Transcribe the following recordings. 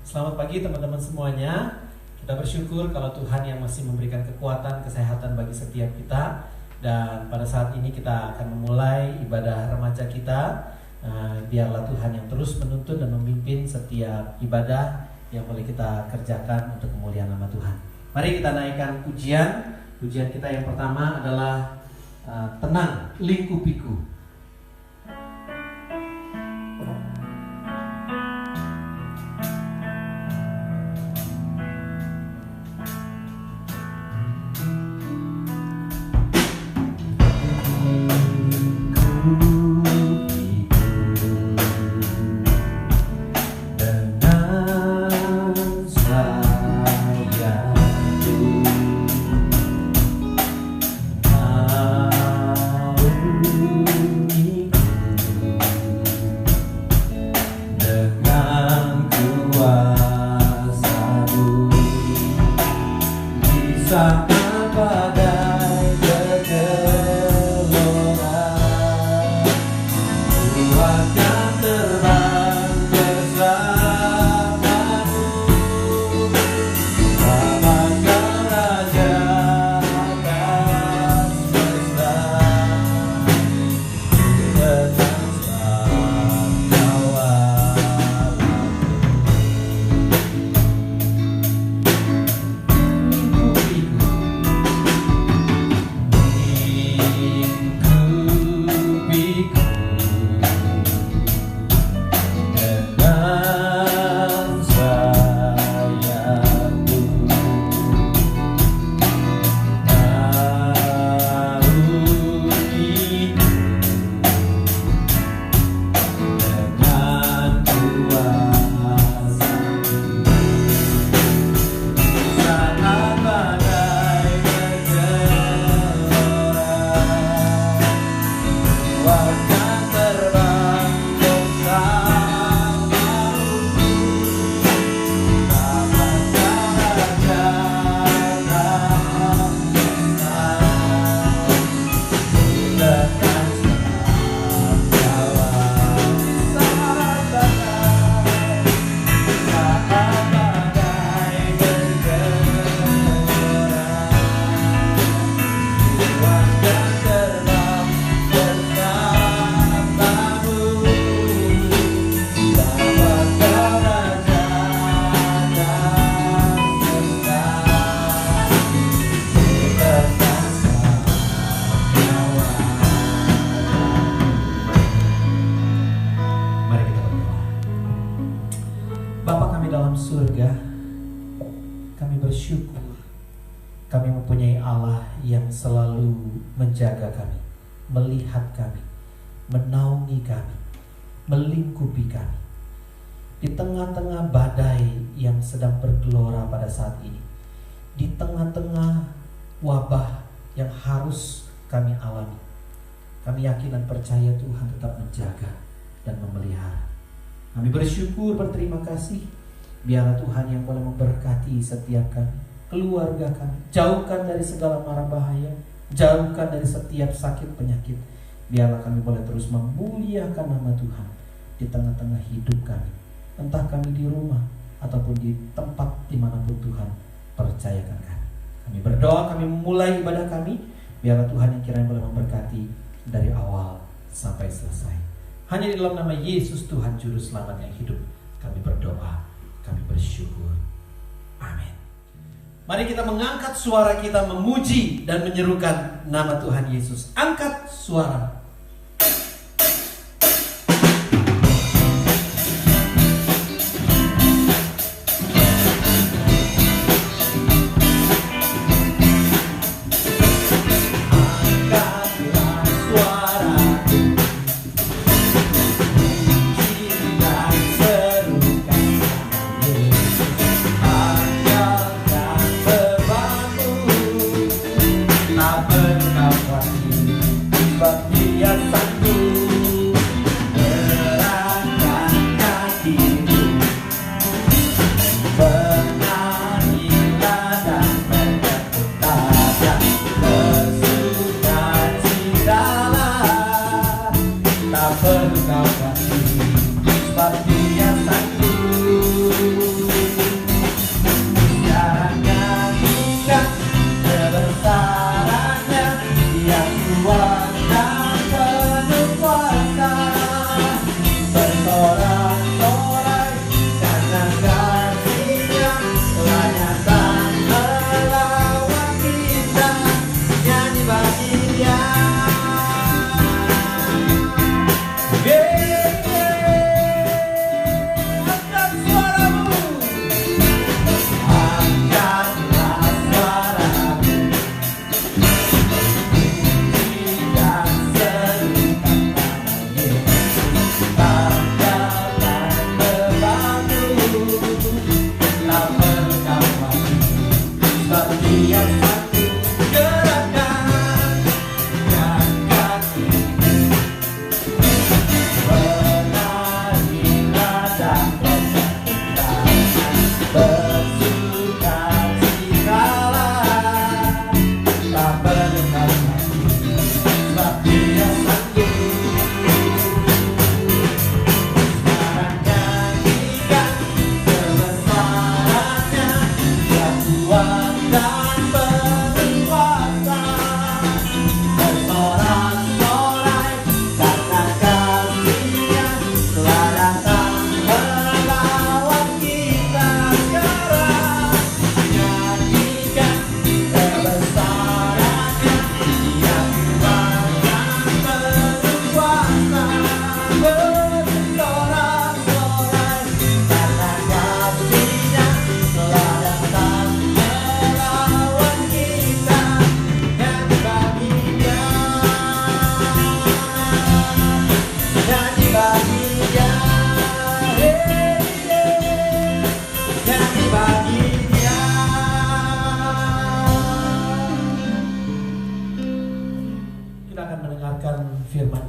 Selamat pagi teman-teman semuanya. Kita bersyukur kalau Tuhan yang masih memberikan kekuatan, kesehatan bagi setiap kita. Dan pada saat ini kita akan memulai ibadah remaja kita. Biarlah Tuhan yang terus menuntun dan memimpin setiap ibadah yang boleh kita kerjakan untuk kemuliaan nama Tuhan. Mari kita naikkan pujian. Pujian kita yang pertama adalah Tenang Lingkupiku. Menjaga kami, melihat kami, menaungi kami, melingkupi kami di tengah-tengah badai yang sedang bergelora pada saat ini, di tengah-tengah wabah yang harus kami alami. Kami yakin dan percaya Tuhan tetap menjaga dan memelihara. Kami bersyukur, berterima kasih. Biarlah Tuhan yang boleh memberkati setiap kami, keluarga kami, jauhkan dari segala mara bahaya, jauhkan dari setiap sakit penyakit. Biarlah kami boleh terus memuliakan nama Tuhan di tengah-tengah hidup kami, entah kami di rumah ataupun di tempat dimanapun Tuhan percayakan kami. Kami berdoa, kami memulai ibadah kami. Biarlah Tuhan yang kiranya boleh memberkati dari awal sampai selesai. Hanya di dalam nama Yesus Tuhan Juru Selamat yang hidup kami berdoa, kami bersyukur. Amin. Mari kita mengangkat suara kita memuji dan menyerukan nama Tuhan Yesus. Angkat suara. perlu kau kasih, sebab Dia sanggup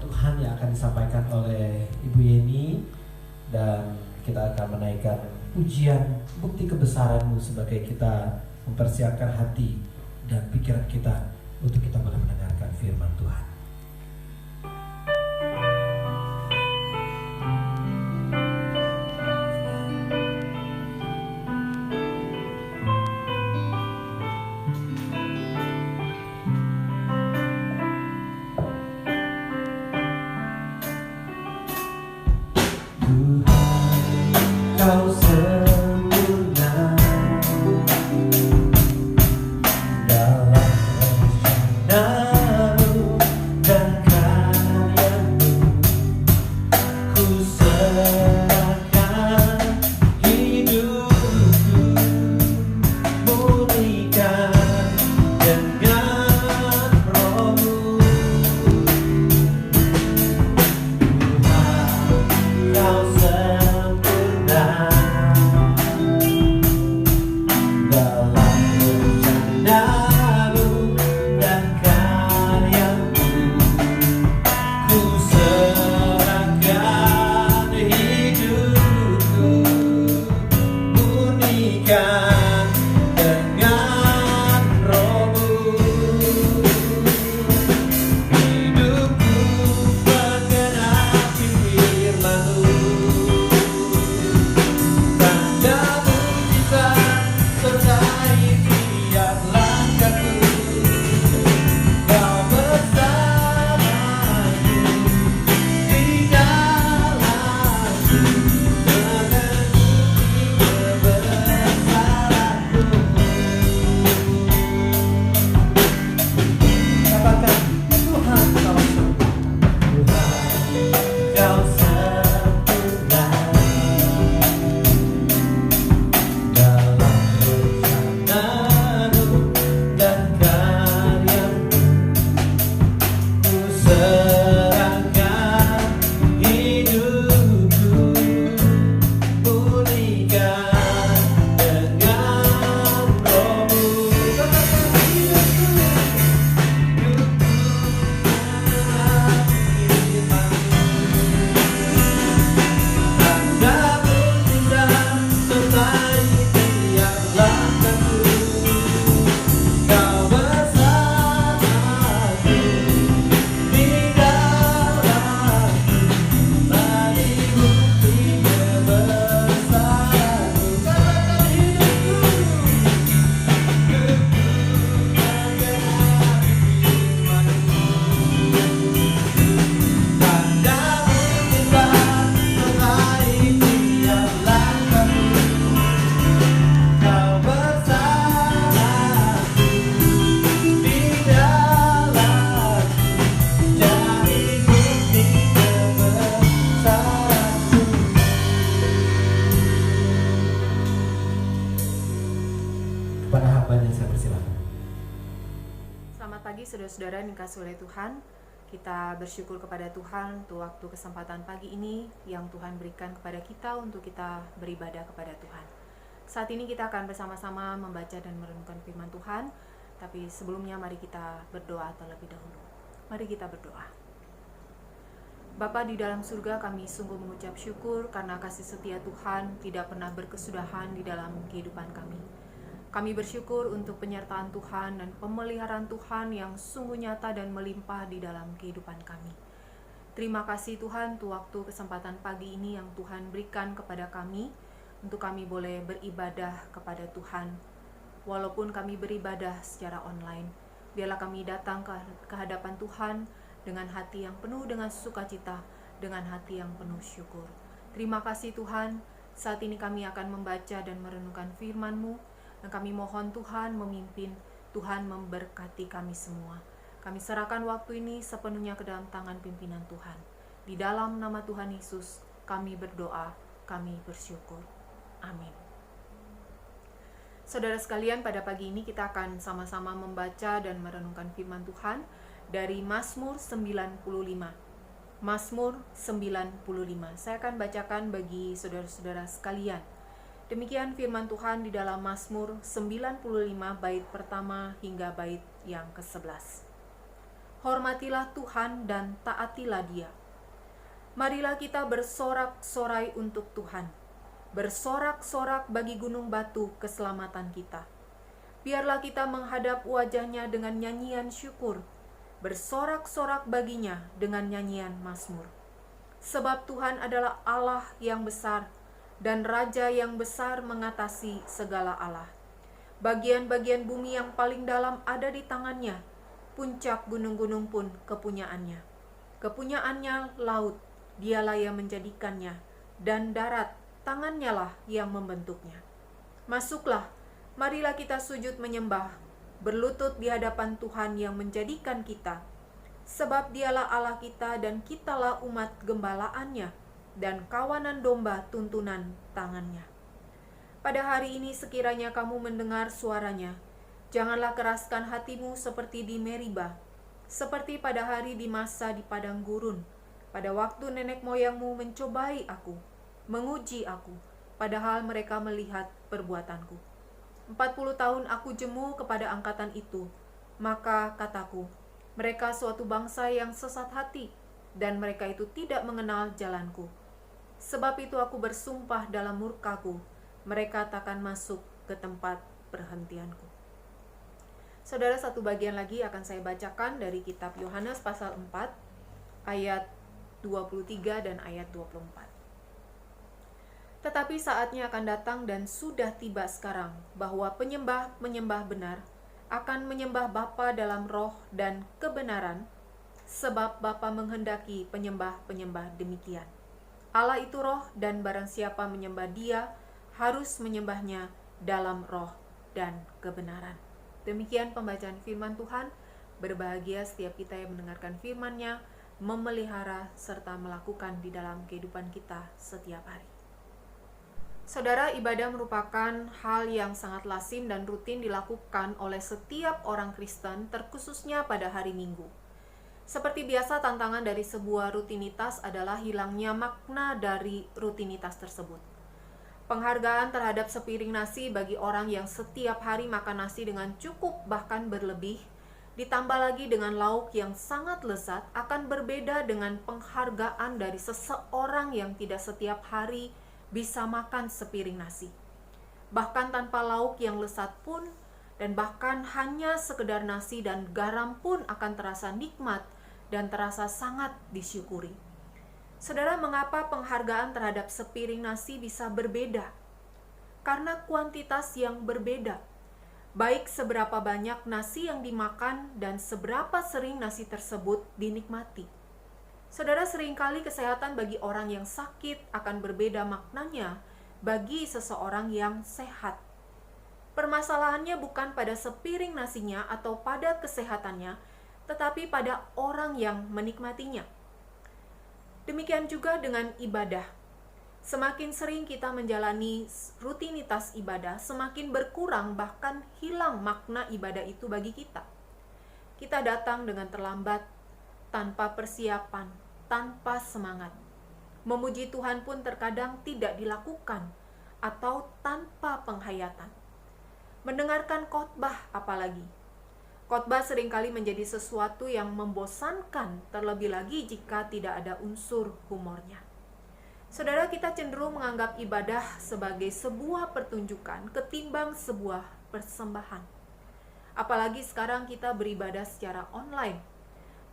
Tuhan yang akan disampaikan oleh Ibu Yeni, dan kita akan menaikkan pujian bukti kebesaran-Mu sebagai kita mempersiapkan hati dan pikiran kita untuk kita boleh mendengarkan firman Tuhan. Kau sempurna dalam rencana-Mu dan karya-Mu. Ku serahkan hidupku, murnikan dengan Roh-Mu. Tuhan, Kau saudara-saudara yang dikasihi oleh Tuhan, kita bersyukur kepada Tuhan untuk waktu kesempatan pagi ini yang Tuhan berikan kepada kita untuk kita beribadah kepada Tuhan. Saat ini kita akan bersama-sama membaca dan merenungkan firman Tuhan, tapi sebelumnya mari kita berdoa terlebih dahulu. Mari kita berdoa. Bapa di dalam surga, kami sungguh mengucap syukur karena kasih setia Tuhan tidak pernah berkesudahan di dalam kehidupan kami. Kami bersyukur untuk penyertaan Tuhan dan pemeliharaan Tuhan yang sungguh nyata dan melimpah di dalam kehidupan kami. Terima kasih Tuhan untuk waktu kesempatan pagi ini yang Tuhan berikan kepada kami, untuk kami boleh beribadah kepada Tuhan. Walaupun kami beribadah secara online, biarlah kami datang ke hadapan Tuhan dengan hati yang penuh dengan sukacita, dengan hati yang penuh syukur. Terima kasih Tuhan, saat ini kami akan membaca dan merenungkan firman-Mu. Dan kami mohon Tuhan memimpin, Tuhan memberkati kami semua. Kami serahkan waktu ini sepenuhnya ke dalam tangan pimpinan Tuhan. Di dalam nama Tuhan Yesus, kami berdoa, kami bersyukur. Amin. Saudara sekalian, pada pagi ini kita akan sama-sama membaca dan merenungkan firman Tuhan dari Mazmur 95. Mazmur 95. Saya akan bacakan bagi saudara-saudara sekalian. Demikian firman Tuhan di dalam Mazmur 95 bait pertama hingga bait yang ke-11. Hormatilah Tuhan dan taatilah Dia. Marilah kita bersorak-sorai untuk Tuhan. Bersorak-sorak bagi gunung batu keselamatan kita. Biarlah kita menghadap wajah-Nya dengan nyanyian syukur. Bersorak-sorak baginya dengan nyanyian mazmur. Sebab Tuhan adalah Allah yang besar, dan Raja yang besar mengatasi segala Allah. Bagian-bagian bumi yang paling dalam ada di tangan-Nya, puncak gunung-gunung pun kepunyaannya. Kepunyaannya laut, Dialah yang menjadikannya, dan darat, tangan-Nya lah yang membentuknya. Masuklah, marilah kita sujud menyembah, berlutut di hadapan Tuhan yang menjadikan kita. Sebab Dialah Allah kita dan kitalah umat gembalaan-Nya, dan kawanan domba tuntunan tangan-Nya. Pada hari ini sekiranya kamu mendengar suara-Nya, janganlah keraskan hatimu seperti di Meriba, seperti pada hari di masa di padang gurun, pada waktu nenek moyangmu mencobai aku, menguji aku, padahal mereka melihat perbuatanku. 40 tahun aku jemu kepada angkatan itu, maka kataku, mereka suatu bangsa yang sesat hati, dan mereka itu tidak mengenal jalanku. Sebab itu aku bersumpah dalam murkaku, mereka takkan masuk ke tempat perhentianku. Saudara, satu bagian lagi akan saya bacakan dari kitab Yohanes pasal 4, ayat 23 dan ayat 24. Tetapi saatnya akan datang dan sudah tiba sekarang, bahwa penyembah-penyembah benar akan menyembah Bapa dalam roh dan kebenaran, sebab Bapa menghendaki penyembah-penyembah demikian. Allah itu roh, dan barang siapa menyembah Dia harus menyembahnya dalam roh dan kebenaran. Demikian pembacaan firman Tuhan. Berbahagia setiap kita yang mendengarkan firman-Nya, memelihara serta melakukan di dalam kehidupan kita setiap hari. Saudara, ibadah merupakan hal yang sangat lazim dan rutin dilakukan oleh setiap orang Kristen, terkhususnya pada hari Minggu. Seperti biasa, tantangan dari sebuah rutinitas adalah hilangnya makna dari rutinitas tersebut. Penghargaan terhadap sepiring nasi bagi orang yang setiap hari makan nasi dengan cukup bahkan berlebih, ditambah lagi dengan lauk yang sangat lezat, akan berbeda dengan penghargaan dari seseorang yang tidak setiap hari bisa makan sepiring nasi. Bahkan tanpa lauk yang lezat pun, dan bahkan hanya sekedar nasi dan garam pun akan terasa nikmat dan terasa sangat disyukuri. Saudara, mengapa penghargaan terhadap sepiring nasi bisa berbeda? Karena kuantitas yang berbeda. Baik seberapa banyak nasi yang dimakan dan seberapa sering nasi tersebut dinikmati. Saudara, seringkali kesehatan bagi orang yang sakit akan berbeda maknanya bagi seseorang yang sehat. Permasalahannya bukan pada sepiring nasinya atau pada kesehatannya, tetapi pada orang yang menikmatinya. Demikian juga dengan ibadah. Semakin sering kita menjalani rutinitas ibadah, semakin berkurang bahkan hilang makna ibadah itu bagi kita. Kita datang dengan terlambat, tanpa persiapan, tanpa semangat. Memuji Tuhan pun terkadang tidak dilakukan atau tanpa penghayatan. Mendengarkan khotbah apalagi. Khotbah seringkali menjadi sesuatu yang membosankan, terlebih lagi jika tidak ada unsur humornya. Saudara, kita cenderung menganggap ibadah sebagai sebuah pertunjukan ketimbang sebuah persembahan. Apalagi sekarang kita beribadah secara online.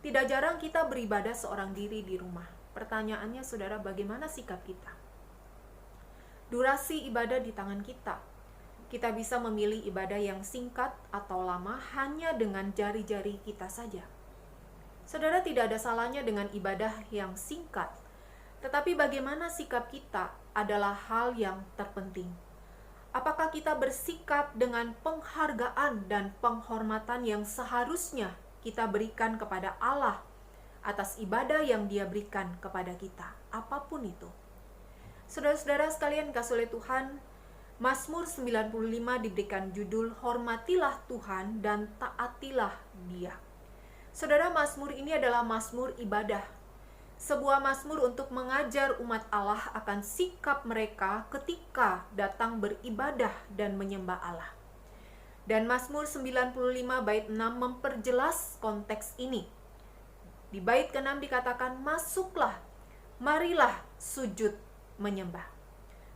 Tidak jarang kita beribadah seorang diri di rumah. Pertanyaannya, saudara, bagaimana sikap kita? Durasi ibadah di tangan kita. Kita bisa memilih ibadah yang singkat atau lama hanya dengan jari-jari kita saja. Saudara, tidak ada salahnya dengan ibadah yang singkat. Tetapi bagaimana sikap kita adalah hal yang terpenting. Apakah kita bersikap dengan penghargaan dan penghormatan yang seharusnya kita berikan kepada Allah atas ibadah yang Dia berikan kepada kita, apapun itu. Saudara-saudara sekalian kasih oleh Tuhan, Mazmur 95 diberikan judul Hormatilah Tuhan dan taatilah Dia. Saudara, mazmur ini adalah mazmur ibadah. Sebuah mazmur untuk mengajar umat Allah akan sikap mereka ketika datang beribadah dan menyembah Allah. Dan Mazmur 95 bait 6 memperjelas konteks ini. Di bait ke-6 dikatakan, masuklah, marilah sujud menyembah.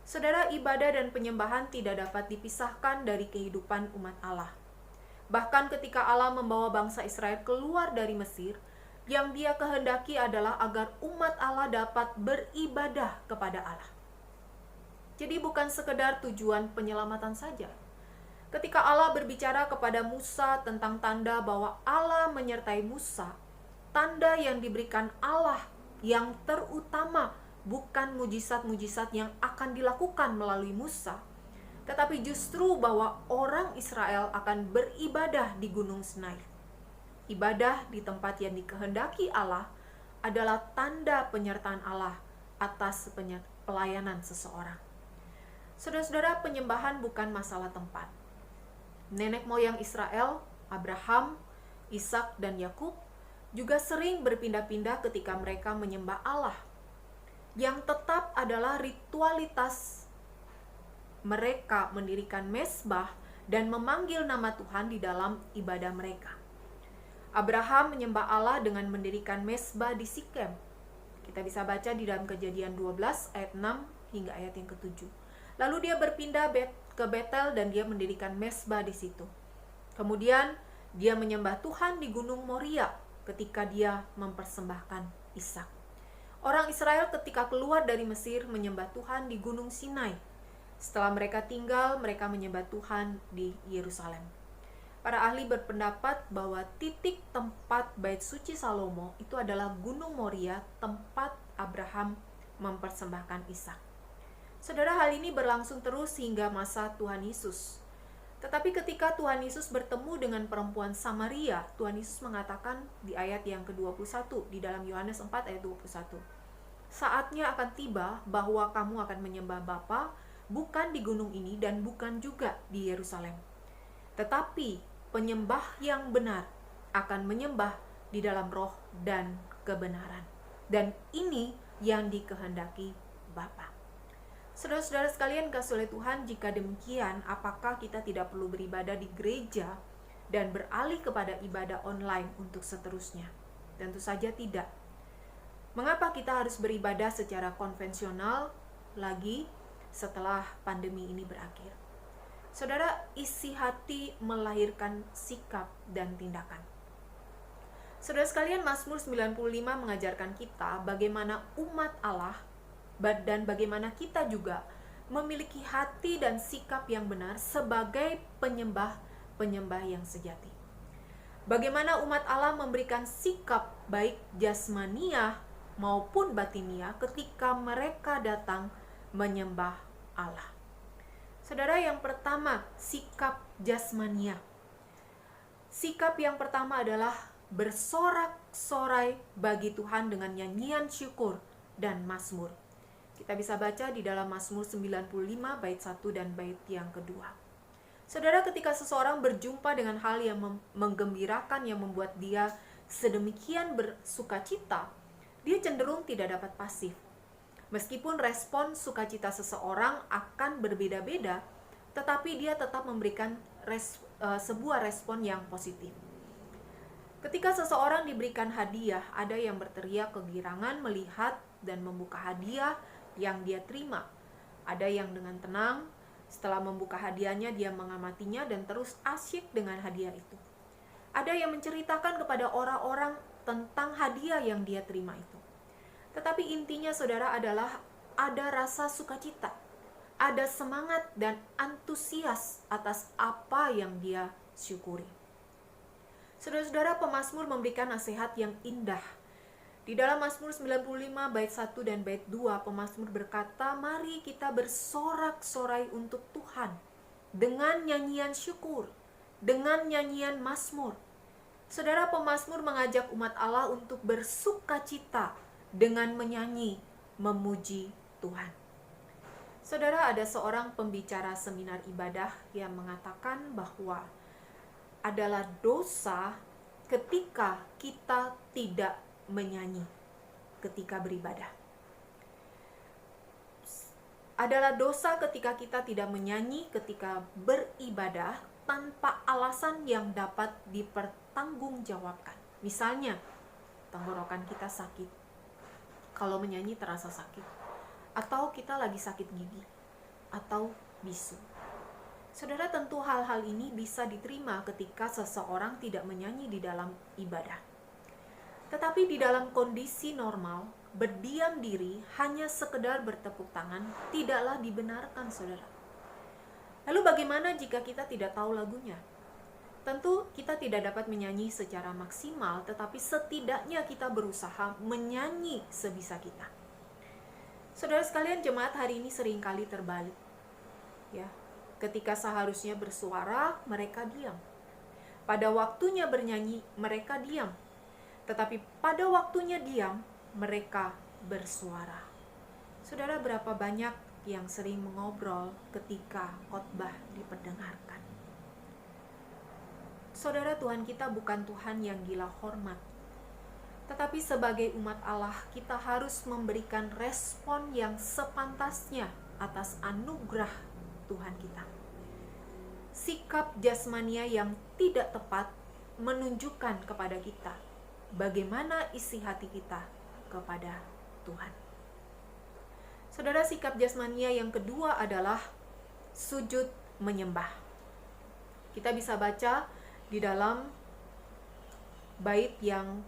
Saudara, ibadah dan penyembahan tidak dapat dipisahkan dari kehidupan umat Allah. Bahkan ketika Allah membawa bangsa Israel keluar dari Mesir, yang Dia kehendaki adalah agar umat Allah dapat beribadah kepada Allah. Jadi bukan sekedar tujuan penyelamatan saja. Ketika Allah berbicara kepada Musa tentang tanda bahwa Allah menyertai Musa, tanda yang diberikan Allah yang terutama bukan mujizat-mujizat yang akan dilakukan melalui Musa, tetapi justru bahwa orang Israel akan beribadah di Gunung Sinai. Ibadah di tempat yang dikehendaki Allah adalah tanda penyertaan Allah atas pelayanan seseorang. Saudara-saudara, penyembahan bukan masalah tempat. Nenek moyang Israel, Abraham, Ishak, dan Yakub juga sering berpindah-pindah ketika mereka menyembah Allah. Yang tetap adalah ritualitas mereka mendirikan mezbah dan memanggil nama Tuhan di dalam ibadah mereka. Abraham menyembah Allah dengan mendirikan mezbah di Sikem. Kita bisa baca di dalam Kejadian 12 ayat 6 hingga ayat yang ke-7. Lalu dia berpindah ke Betel dan dia mendirikan mezbah di situ. Kemudian dia menyembah Tuhan di Gunung Moria ketika dia mempersembahkan Ishak. Orang Israel ketika keluar dari Mesir menyembah Tuhan di Gunung Sinai. Setelah mereka tinggal, mereka menyembah Tuhan di Yerusalem. Para ahli berpendapat bahwa titik tempat bait suci Salomo itu adalah Gunung Moria, tempat Abraham mempersembahkan Ishak. Saudara, hal ini berlangsung terus hingga masa Tuhan Yesus. Tetapi ketika Tuhan Yesus bertemu dengan perempuan Samaria, Tuhan Yesus mengatakan di ayat yang ke-21 di dalam Yohanes 4 ayat 21. Saatnya akan tiba bahwa kamu akan menyembah Bapa bukan di gunung ini dan bukan juga di Yerusalem. Tetapi penyembah yang benar akan menyembah di dalam roh dan kebenaran. Dan ini yang dikehendaki Bapa. Saudara-saudara sekalian kasih oleh Tuhan, jika demikian, apakah kita tidak perlu beribadah di gereja dan beralih kepada ibadah online untuk seterusnya? Tentu saja tidak. Mengapa kita harus beribadah secara konvensional lagi setelah pandemi ini berakhir? Saudara, isi hati melahirkan sikap dan tindakan. Saudara sekalian, Mazmur 95 mengajarkan kita bagaimana umat Allah dan bagaimana kita juga memiliki hati dan sikap yang benar sebagai penyembah yang sejati. Bagaimana umat Allah memberikan sikap baik jasmaniah maupun batiniah ketika mereka datang menyembah Allah. Saudara, yang pertama, sikap jasmaniah. Sikap yang pertama adalah bersorak-sorai bagi Tuhan dengan nyanyian syukur dan mazmur. Kita bisa baca di dalam Mazmur 95 bait 1 dan bait yang kedua. Saudara, ketika seseorang berjumpa dengan hal yang menggembirakan yang membuat dia sedemikian bersukacita, dia cenderung tidak dapat pasif. Meskipun respon sukacita seseorang akan berbeda-beda, tetapi dia tetap memberikan sebuah respon yang positif. Ketika seseorang diberikan hadiah, ada yang berteriak kegirangan melihat dan membuka hadiah yang dia terima. Ada yang dengan tenang, setelah membuka hadiahnya dia mengamatinya dan terus asyik dengan hadiah itu. Ada yang menceritakan kepada orang-orang tentang hadiah yang dia terima itu. Tetapi intinya saudara adalah ada rasa sukacita, ada semangat dan antusias atas apa yang dia syukuri. Saudara-saudara, pemazmur memberikan nasihat yang indah. Di dalam Mazmur 95 bait 1 dan bait 2, pemazmur berkata, mari kita bersorak-sorai untuk Tuhan dengan nyanyian syukur, dengan nyanyian mazmur. Saudara, pemazmur mengajak umat Allah untuk bersukacita dengan menyanyi, memuji Tuhan. Saudara, ada seorang pembicara seminar ibadah yang mengatakan bahwa adalah dosa ketika kita tidak menyanyi ketika beribadah. Adalah dosa ketika kita tidak menyanyi ketika beribadah tanpa alasan yang dapat dipertanggungjawabkan. Misalnya, tenggorokan kita sakit, kalau menyanyi terasa sakit, atau kita lagi sakit gigi, atau bisu. Saudara, tentu hal-hal ini bisa diterima ketika seseorang tidak menyanyi di dalam ibadah. Tetapi di dalam kondisi normal, berdiam diri hanya sekedar bertepuk tangan tidaklah dibenarkan, saudara. Lalu bagaimana jika kita tidak tahu lagunya? Tentu kita tidak dapat menyanyi secara maksimal, tetapi setidaknya kita berusaha menyanyi sebisa kita. Saudara sekalian, jemaat hari ini seringkali terbalik. Ya, ketika seharusnya bersuara, mereka diam. Pada waktunya bernyanyi, mereka diam. Tetapi pada waktunya diam, mereka bersuara. Saudara, berapa banyak yang sering mengobrol ketika khotbah diperdengarkan? Saudara, Tuhan kita bukan Tuhan yang gila hormat. Tetapi sebagai umat Allah, kita harus memberikan respon yang sepantasnya atas anugerah Tuhan kita. Sikap jasmania yang tidak tepat menunjukkan kepada kita bagaimana isi hati kita kepada Tuhan. Saudara, sikap jasmania yang kedua adalah sujud menyembah. Kita bisa baca di dalam bait yang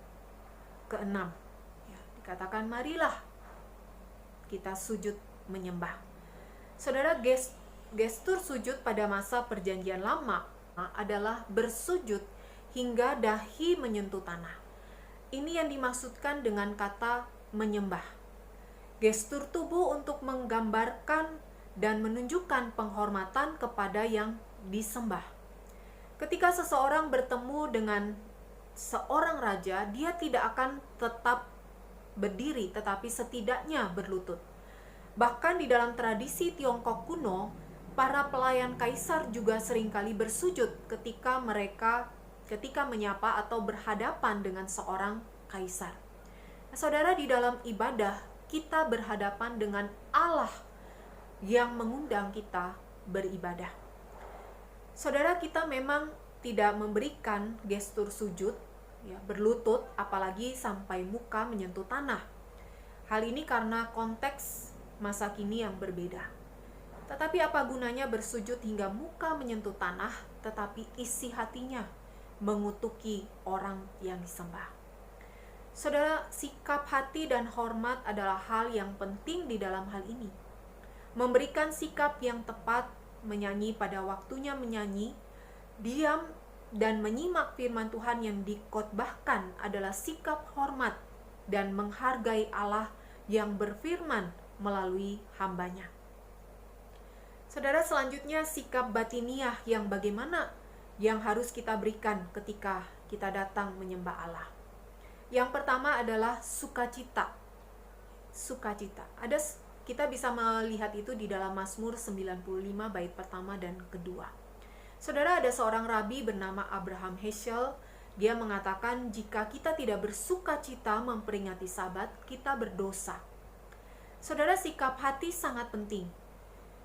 ke-6. Ya, dikatakan, marilah kita sujud menyembah. Saudara, gestur sujud pada masa perjanjian lama adalah bersujud hingga dahi menyentuh tanah. Ini yang dimaksudkan dengan kata menyembah. Gestur tubuh untuk menggambarkan dan menunjukkan penghormatan kepada yang disembah. Ketika seseorang bertemu dengan seorang raja, dia tidak akan tetap berdiri, tetapi setidaknya berlutut. Bahkan di dalam tradisi Tiongkok kuno, para pelayan kaisar juga seringkali bersujud ketika menyapa atau berhadapan dengan seorang kaisar. Nah, saudara, di dalam ibadah kita berhadapan dengan Allah yang mengundang kita beribadah. Saudara, kita memang tidak memberikan gestur sujud, ya, berlutut, apalagi sampai muka menyentuh tanah. Hal ini karena konteks masa kini yang berbeda. Tetapi apa gunanya bersujud hingga muka menyentuh tanah, tetapi isi hatinya mengutuki orang yang disembah? Saudara, sikap hati dan hormat adalah hal yang penting di dalam hal ini. Memberikan sikap yang tepat, menyanyi pada waktunya menyanyi, diam dan menyimak firman Tuhan yang dikhotbahkan adalah sikap hormat dan menghargai Allah yang berfirman melalui hambanya. Saudara, selanjutnya sikap batiniah yang bagaimana yang harus kita berikan ketika kita datang menyembah Allah. Yang pertama adalah sukacita. Sukacita. Kita bisa melihat itu di dalam Mazmur 95 bait pertama dan kedua. Saudara, ada seorang rabi bernama Abraham Heschel. Dia mengatakan, jika kita tidak bersukacita memperingati Sabat, kita berdosa. Saudara, sikap hati sangat penting.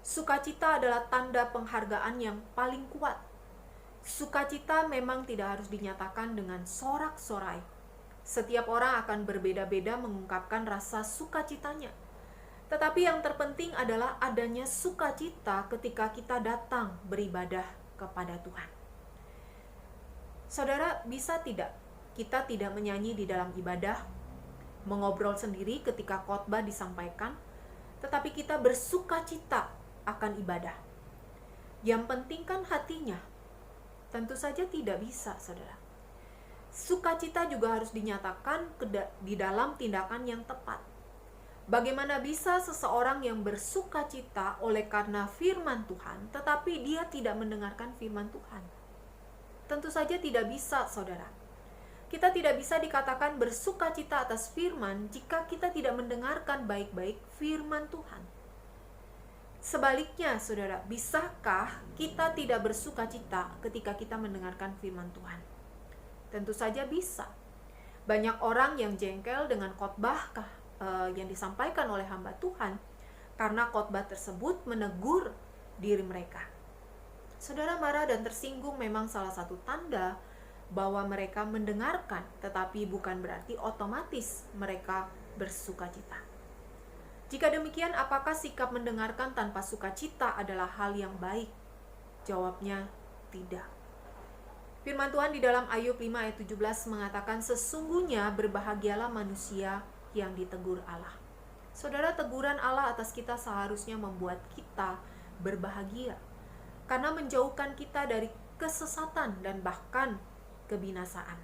Sukacita adalah tanda penghargaan yang paling kuat. Sukacita memang tidak harus dinyatakan dengan sorak-sorai. Setiap orang akan berbeda-beda mengungkapkan rasa sukacitanya. Tetapi yang terpenting adalah adanya sukacita ketika kita datang beribadah kepada Tuhan. Saudara, bisa tidak kita tidak menyanyi di dalam ibadah, mengobrol sendiri ketika khotbah disampaikan, tetapi kita bersukacita akan ibadah? Yang penting kan hatinya. Tentu saja tidak bisa, saudara. Sukacita juga harus dinyatakan di dalam tindakan yang tepat. Bagaimana bisa seseorang yang bersukacita oleh karena firman Tuhan, tetapi dia tidak mendengarkan firman Tuhan? Tentu saja tidak bisa, saudara. Kita tidak bisa dikatakan bersukacita atas firman jika kita tidak mendengarkan baik-baik firman Tuhan. Sebaliknya, saudara, bisakah kita tidak bersukacita ketika kita mendengarkan firman Tuhan? Tentu saja bisa. Banyak orang yang jengkel dengan khotbah yang disampaikan oleh hamba Tuhan karena khotbah tersebut menegur diri mereka. Saudara, marah dan tersinggung memang salah satu tanda bahwa mereka mendengarkan, tetapi bukan berarti otomatis mereka bersukacita. Jika demikian, apakah sikap mendengarkan tanpa sukacita adalah hal yang baik? Jawabnya, tidak. Firman Tuhan di dalam Ayub 5 ayat 17 mengatakan, sesungguhnya berbahagialah manusia yang ditegur Allah. Saudara, teguran Allah atas kita seharusnya membuat kita berbahagia, karena menjauhkan kita dari kesesatan dan bahkan kebinasaan.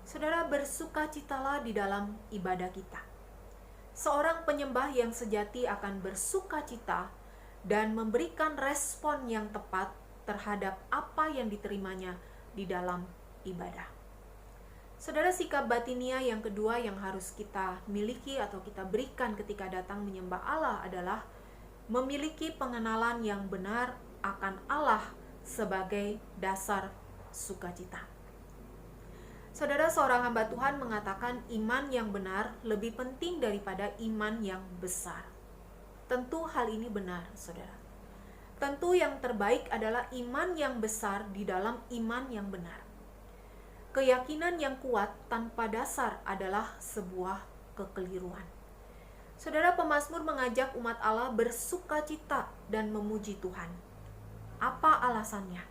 Saudara, bersukacitalah di dalam ibadah kita. Seorang penyembah yang sejati akan bersukacita dan memberikan respon yang tepat terhadap apa yang diterimanya di dalam ibadah. Saudara, sikap batinia yang kedua yang harus kita miliki atau kita berikan ketika datang menyembah Allah adalah memiliki pengenalan yang benar akan Allah sebagai dasar sukacita. Saudara, seorang hamba Tuhan mengatakan iman yang benar lebih penting daripada iman yang besar. Tentu hal ini benar, saudara. Tentu yang terbaik adalah iman yang besar di dalam iman yang benar. Keyakinan yang kuat tanpa dasar adalah sebuah kekeliruan. Saudara, pemazmur mengajak umat Allah bersukacita dan memuji Tuhan. Apa alasannya?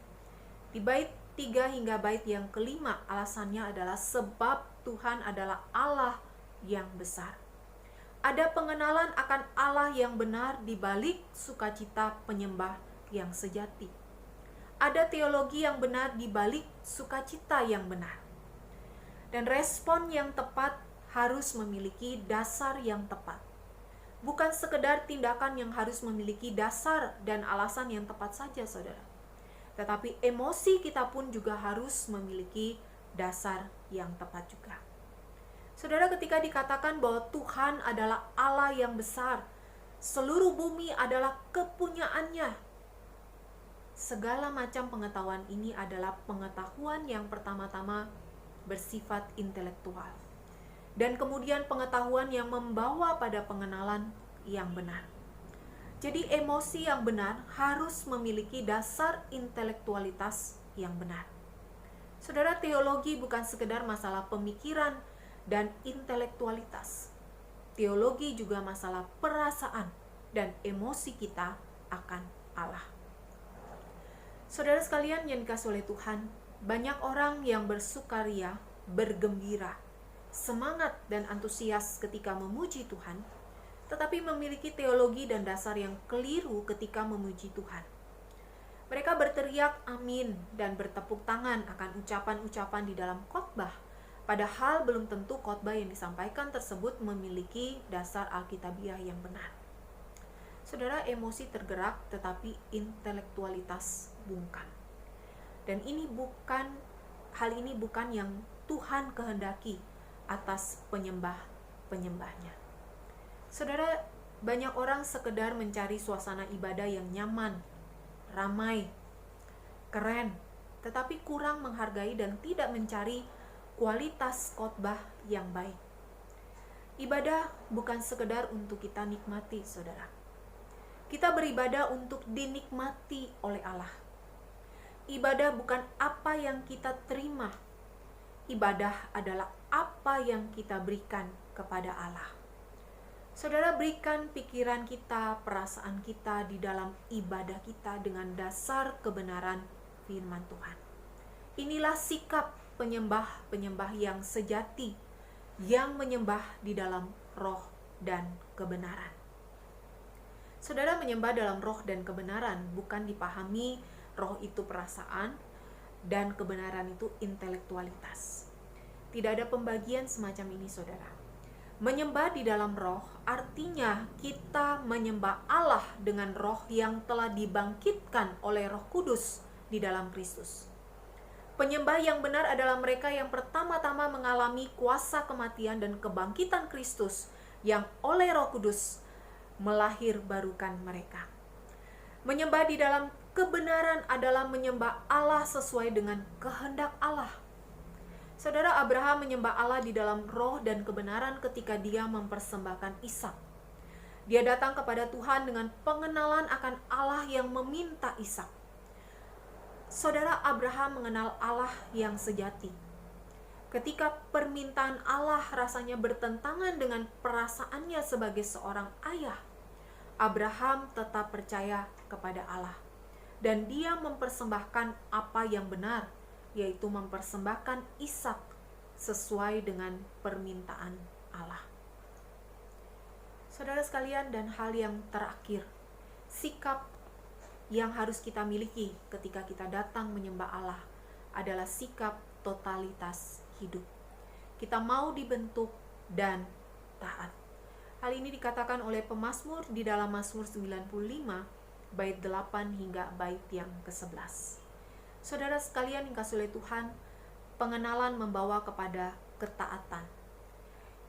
Di bait 3 hingga bait yang kelima, alasannya adalah sebab Tuhan adalah Allah yang besar. Ada pengenalan akan Allah yang benar di balik sukacita penyembah yang sejati. Ada teologi yang benar di balik sukacita yang benar. Dan respon yang tepat harus memiliki dasar yang tepat. Bukan sekedar tindakan yang harus memiliki dasar dan alasan yang tepat saja, saudara. Tetapi emosi kita pun juga harus memiliki dasar yang tepat juga. Saudara, ketika dikatakan bahwa Tuhan adalah Allah yang besar, seluruh bumi adalah kepunyaannya. Segala macam pengetahuan ini adalah pengetahuan yang pertama-tama bersifat intelektual. Dan kemudian pengetahuan yang membawa pada pengenalan yang benar. Jadi emosi yang benar harus memiliki dasar intelektualitas yang benar. Saudara, teologi bukan sekedar masalah pemikiran dan intelektualitas. Teologi juga masalah perasaan dan emosi kita akan Allah. Saudara sekalian yang dikasihi oleh Tuhan, banyak orang yang bersukaria, bergembira, semangat dan antusias ketika memuji Tuhan, tetapi memiliki teologi dan dasar yang keliru ketika memuji Tuhan. Mereka berteriak amin dan bertepuk tangan akan ucapan-ucapan di dalam khotbah, padahal belum tentu khotbah yang disampaikan tersebut memiliki dasar alkitabiah yang benar. Saudara, emosi tergerak tetapi intelektualitas bungkam. Dan hal ini bukan yang Tuhan kehendaki atas penyembah-penyembahnya. Saudara, banyak orang sekedar mencari suasana ibadah yang nyaman, ramai, keren, tetapi kurang menghargai dan tidak mencari kualitas khotbah yang baik. Ibadah bukan sekedar untuk kita nikmati, saudara. Kita beribadah untuk dinikmati oleh Allah. Ibadah bukan apa yang kita terima. Ibadah adalah apa yang kita berikan kepada Allah. Saudara, berikan pikiran kita, perasaan kita di dalam ibadah kita dengan dasar kebenaran firman Tuhan. Inilah sikap penyembah-penyembah yang sejati, yang menyembah di dalam roh dan kebenaran. Saudara, menyembah dalam roh dan kebenaran bukan dipahami roh itu perasaan dan kebenaran itu intelektualitas. Tidak ada pembagian semacam ini, saudara. Menyembah di dalam roh artinya kita menyembah Allah dengan roh yang telah dibangkitkan oleh Roh Kudus di dalam Kristus. Penyembah yang benar adalah mereka yang pertama-tama mengalami kuasa kematian dan kebangkitan Kristus yang oleh Roh Kudus melahirbarukan mereka. Menyembah di dalam kebenaran adalah menyembah Allah sesuai dengan kehendak Allah. Saudara, Abraham menyembah Allah di dalam roh dan kebenaran ketika dia mempersembahkan Ishak. Dia datang kepada Tuhan dengan pengenalan akan Allah yang meminta Ishak. Saudara, Abraham mengenal Allah yang sejati. Ketika permintaan Allah rasanya bertentangan dengan perasaannya sebagai seorang ayah, Abraham tetap percaya kepada Allah. Dan dia mempersembahkan apa yang benar, yaitu mempersembahkan Ishak sesuai dengan permintaan Allah. Saudara sekalian, dan hal yang terakhir, sikap yang harus kita miliki ketika kita datang menyembah Allah adalah sikap totalitas hidup. Kita mau dibentuk dan taat. Hal ini dikatakan oleh pemazmur di dalam Mazmur 95 bait 8 hingga bait yang ke-11. Saudara sekalian yang dikasihi oleh Tuhan, pengenalan membawa kepada ketaatan.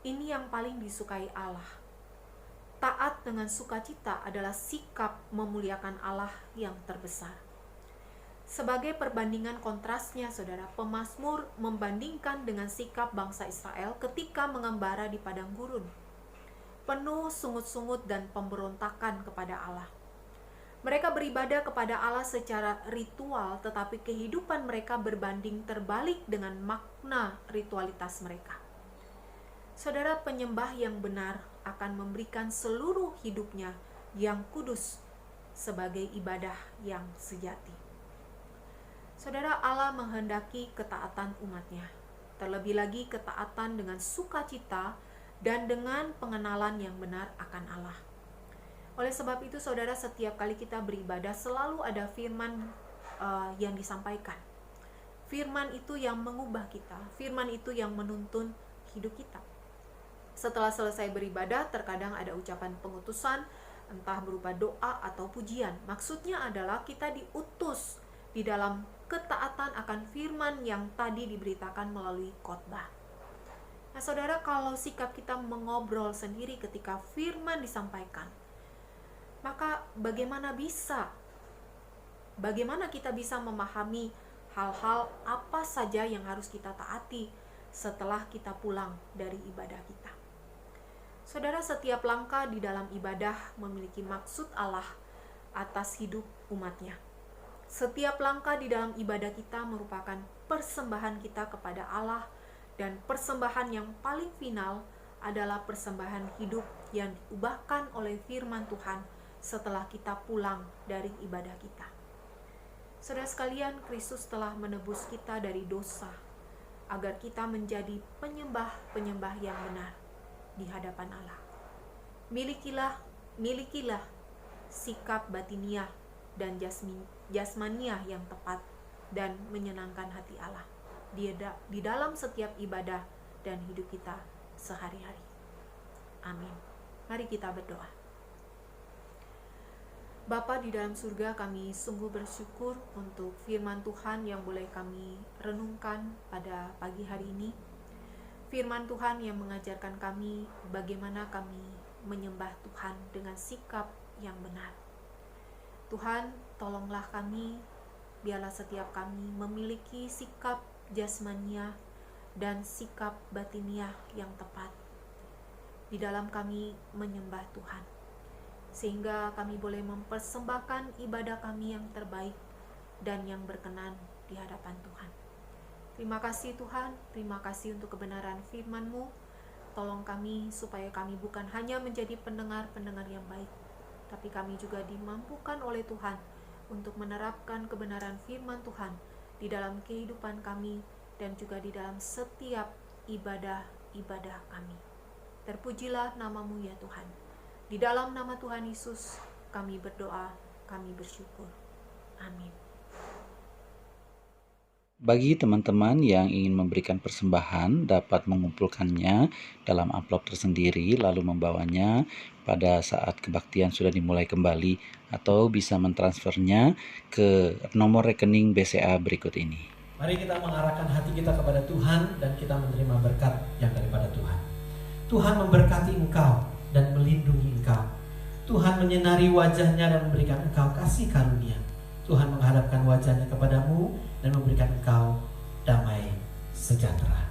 Ini yang paling disukai Allah. Taat dengan sukacita adalah sikap memuliakan Allah yang terbesar. Sebagai perbandingan kontrasnya, saudara, pemazmur membandingkan dengan sikap bangsa Israel ketika mengembara di padang gurun, penuh sungut-sungut dan pemberontakan kepada Allah. Mereka beribadah kepada Allah secara ritual, tetapi kehidupan mereka berbanding terbalik dengan makna ritualitas mereka. Saudara, penyembah yang benar akan memberikan seluruh hidupnya yang kudus sebagai ibadah yang sejati. Saudara, Allah menghendaki ketaatan umatnya, terlebih lagi ketaatan dengan sukacita dan dengan pengenalan yang benar akan Allah. Oleh sebab itu, saudara, setiap kali kita beribadah selalu ada firman yang disampaikan. Firman itu yang mengubah kita, firman itu yang menuntun hidup kita. Setelah selesai beribadah, terkadang ada ucapan pengutusan, entah berupa doa atau pujian. Maksudnya adalah kita diutus di dalam ketaatan akan firman yang tadi diberitakan melalui khotbah. Nah, saudara, kalau sikap kita mengobrol sendiri ketika firman disampaikan, maka bagaimana kita bisa memahami hal-hal apa saja yang harus kita taati setelah kita pulang dari ibadah kita? Saudara, setiap langkah di dalam ibadah memiliki maksud Allah atas hidup umatnya. Setiap langkah di dalam ibadah kita merupakan persembahan kita kepada Allah, dan persembahan yang paling final adalah persembahan hidup yang diubahkan oleh firman Tuhan setelah kita pulang dari ibadah kita. Saudara sekalian, Kristus telah menebus kita dari dosa agar kita menjadi penyembah-penyembah yang benar di hadapan Allah. Milikilah sikap batiniah dan jasmaniah yang tepat dan menyenangkan hati Allah di dalam setiap ibadah dan hidup kita sehari-hari. Amin. Mari kita berdoa. Bapa di dalam surga, kami sungguh bersyukur untuk firman Tuhan yang boleh kami renungkan pada pagi hari ini. Firman Tuhan yang mengajarkan kami bagaimana kami menyembah Tuhan dengan sikap yang benar. Tuhan, tolonglah kami, biarlah setiap kami memiliki sikap jasmaniah dan sikap batiniah yang tepat di dalam kami menyembah Tuhan, sehingga kami boleh mempersembahkan ibadah kami yang terbaik dan yang berkenan di hadapan Tuhan. Terima kasih Tuhan, terima kasih untuk kebenaran firman-Mu. Tolong kami supaya kami bukan hanya menjadi pendengar-pendengar yang baik, tapi kami juga dimampukan oleh Tuhan untuk menerapkan kebenaran firman Tuhan di dalam kehidupan kami dan juga di dalam setiap ibadah-ibadah kami. Terpujilah nama-Mu ya Tuhan. Di dalam nama Tuhan Yesus kami berdoa, kami bersyukur. Amin. Bagi teman-teman yang ingin memberikan persembahan, dapat mengumpulkannya dalam amplop tersendiri lalu membawanya pada saat kebaktian sudah dimulai kembali, atau bisa mentransfernya ke nomor rekening BCA berikut ini. Mari kita mengarahkan hati kita kepada Tuhan dan kita menerima berkat yang daripada Tuhan. Tuhan memberkati engkau dan melindungi engkau. Tuhan menyinari wajahnya dan memberikan engkau kasih karunia. Tuhan menghadapkan wajahnya kepadamu dan memberikan engkau damai sejahtera.